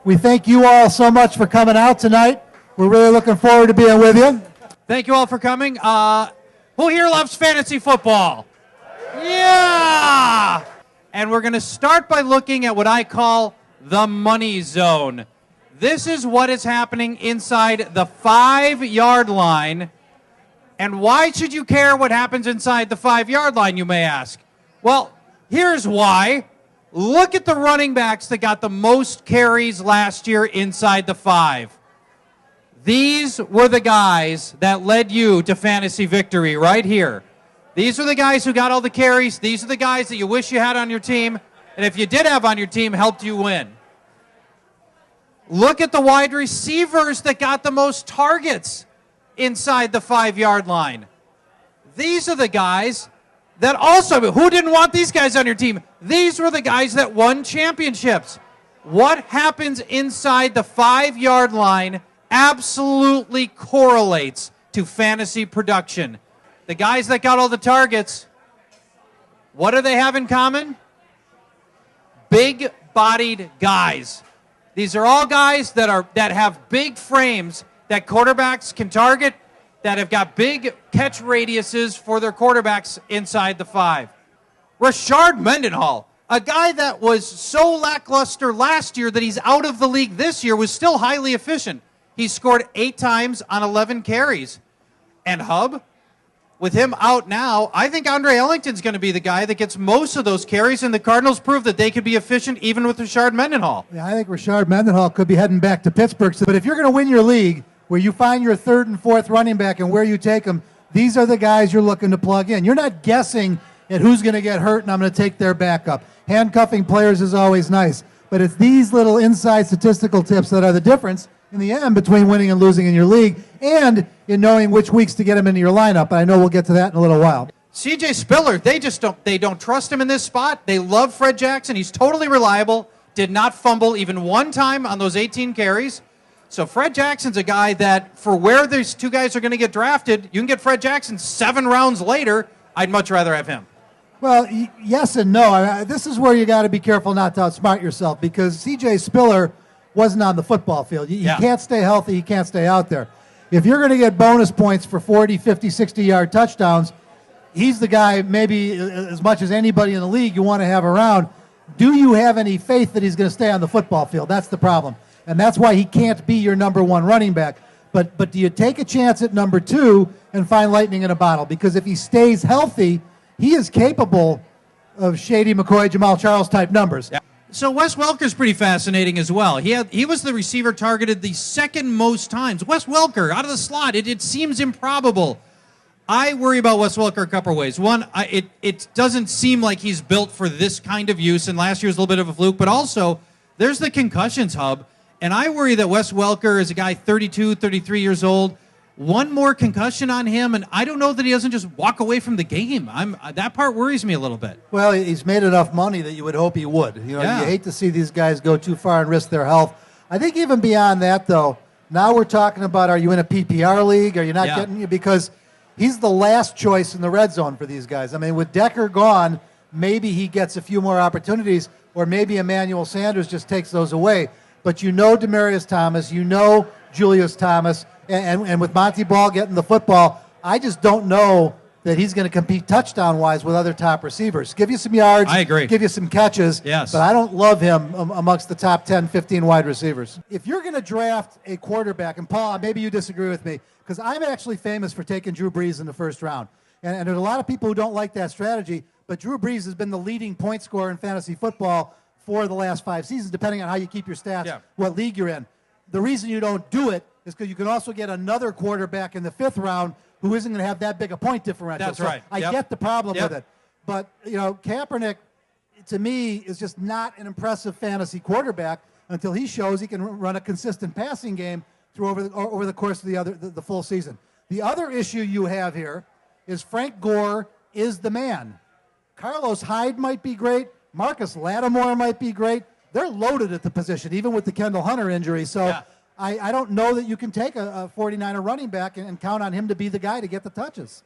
We thank you all so much for coming out tonight. We're really looking forward to being with you. Thank you all for coming. Who here loves fantasy football? Yeah! And we're going to start by looking at what I call the money zone. This is what is happening inside the 5-yard line. And why should you care what happens inside the 5-yard line, you may ask? Well, here's why. Look at the running backs that got the most carries last year inside the 5. These were the guys that led you to fantasy victory right here. These are the guys who got all the carries. These are the guys that you wish you had on your team. And if you did have on your team, helped you win. Look at the wide receivers that got the most targets inside the 5-yard line. These are the guys that also, who didn't want these guys on your team? These were the guys that won championships. What happens inside the 5-yard line absolutely correlates to fantasy production. The guys that got all the targets, what do they have in common? Big-bodied guys. These are all guys that have big frames that quarterbacks can target, that have got big catch radiuses for their quarterbacks inside the 5. Rashard Mendenhall, a guy that was so lackluster last year that he's out of the league this year, was still highly efficient. He scored 8 times on 11 carries. And Hub, with him out now, I think Andre Ellington's going to be the guy that gets most of those carries, and the Cardinals proved that they could be efficient even with Rashard Mendenhall. Yeah, I think Rashard Mendenhall could be heading back to Pittsburgh. But if you're going to win your league, where you find your 3rd and 4th running back and where you take them, these are the guys you're looking to plug in. You're not guessing at who's going to get hurt and I'm going to take their backup. Handcuffing players is always nice, but it's these little inside statistical tips that are the difference in the end between winning and losing in your league and in knowing which weeks to get them into your lineup. I know we'll get to that in a little while. CJ Spiller, they don't trust him in this spot. They love Fred Jackson. He's totally reliable. Did not fumble even one time on those 18 carries. So Fred Jackson's a guy that, for where these two guys are going to get drafted, you can get Fred Jackson 7 rounds later. I'd much rather have him. Well, yes and no. This is where you got to be careful not to outsmart yourself, because C.J. Spiller wasn't on the football field. You can't stay healthy. You can't stay out there. If you're going to get bonus points for 40, 50, 60-yard touchdowns, he's the guy maybe as much as anybody in the league you want to have around. Do you have any faith that he's going to stay on the football field? That's the problem. And that's why he can't be your number 1 running back. But do you take a chance at number 2 and find lightning in a bottle? Because if he stays healthy, he is capable of Shady McCoy, Jamal Charles type numbers. Yeah. So Wes Welker's pretty fascinating as well. He was the receiver targeted the 2nd most times. Wes Welker, out of the slot, it seems improbable. I worry about Wes Welker a couple of ways. One, it doesn't seem like he's built for this kind of use, and last year was a little bit of a fluke, but also there's the concussions, Hub. And I worry that Wes Welker is a guy 32, 33 years old. One more concussion on him, and I don't know that he doesn't just walk away from the game. That part worries me a little bit. Well, he's made enough money that you would hope he would. You hate to see these guys go too far and risk their health. I think even beyond that, though, now we're talking about, are you in a PPR league? Are you not getting you? Because he's the last choice in the red zone for these guys. I mean, with Decker gone, maybe he gets a few more opportunities, or maybe Emmanuel Sanders just takes those away. But Demaryius Thomas, Julius Thomas, and with Monty Ball getting the football, I just don't know that he's going to compete touchdown-wise with other top receivers. Give you some yards. I agree. Give you some catches. Yes. But I don't love him amongst the top 10, 15 wide receivers. If you're going to draft a quarterback, and Paul, maybe you disagree with me, because I'm actually famous for taking Drew Brees in the 1st round. And there's a lot of people who don't like that strategy, but Drew Brees has been the leading point scorer in fantasy football for the last 5 seasons, depending on how you keep your stats, what league you're in. The reason you don't do it is because you can also get another quarterback in the 5th round who isn't going to have that big a point differential. That's right. I get the problem with it. But, Kaepernick, to me, is just not an impressive fantasy quarterback until he shows he can run a consistent passing game through over the course of the full season. The other issue you have here is Frank Gore is the man. Carlos Hyde might be great. Marcus Lattimore might be great. They're loaded at the position, even with the Kendall Hunter injury. So I don't know that you can take a 49er running back and count on him to be the guy to get the touches.